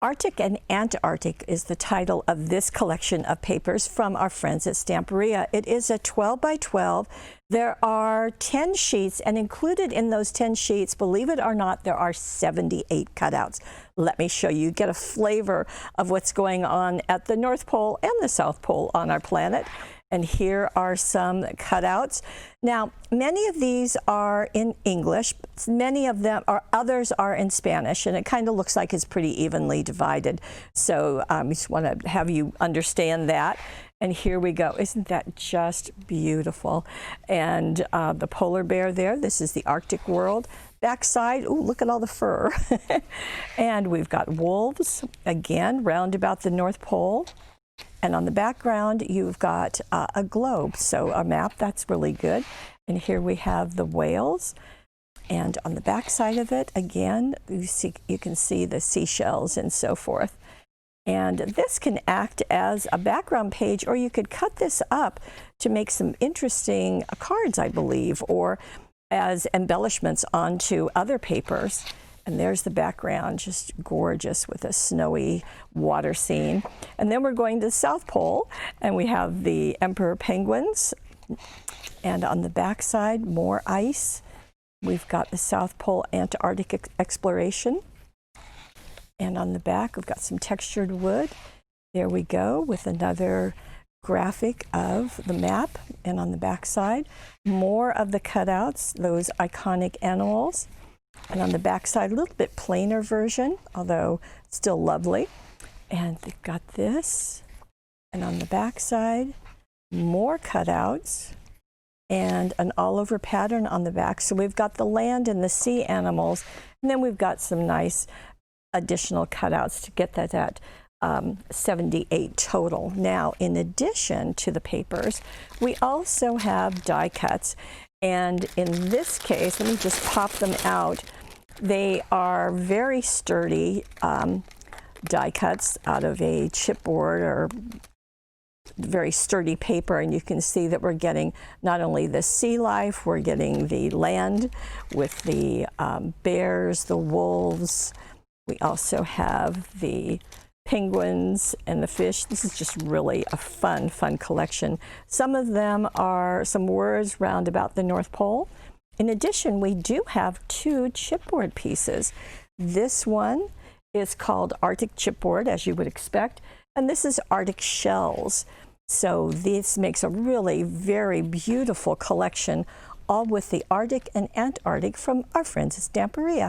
Arctic and Antarctic is the title of this collection of papers from our friends at Stamperia. It is a 12 by 12. There are 10 sheets, and included in those 10 sheets, believe it or not, there are 78 cutouts. Let me show you, get a flavor of what's going on at the North Pole and the South Pole on our planet. And here are some cutouts. Now, many of these are in English. Many of them are, others are in Spanish, and it kind of looks like it's pretty evenly divided. So I just want to have you understand that. And here we go. Isn't that just beautiful? And the polar bear there, this is the Arctic world. Backside, ooh, look at all the fur. And we've got wolves, again, round about the North Pole. And on the background, you've got a globe, so a map. That's really good. And here we have the whales. And on the back side of it, again, you can see the seashells and so forth. And this can act as a background page, or you could cut this up to make some interesting cards, I believe, or as embellishments onto other papers. And there's the background, just gorgeous with a snowy water scene. And then we're going to the South Pole, and we have the emperor penguins. And on the back side, more ice. We've got the South Pole Antarctic exploration. And on the back, we've got some textured wood. There we go with another graphic of the map. And on the back side, more of the cutouts, those iconic animals. And on the back side, a little bit plainer version, although still lovely. And they've got this. And on the back side, more cutouts and an all-over pattern on the back. So we've got the land and the sea animals. And then we've got some nice additional cutouts to get that at 78 total. Now, in addition to the papers, we also have die cuts. And in this case, let me just pop them out. They are very sturdy die cuts out of a chipboard or very sturdy paper. And you can see that we're getting not only the sea life, we're getting the land with the bears, the wolves. We also have the penguins and the fish. This is just really a fun collection. Some of them are some words round about the North Pole. In addition, we do have 2 chipboard pieces. This one is called Arctic Chipboard, as you would expect, and this is Arctic Shells. So this makes a really very beautiful collection, all with the Arctic and Antarctic from our friends at Stamperia.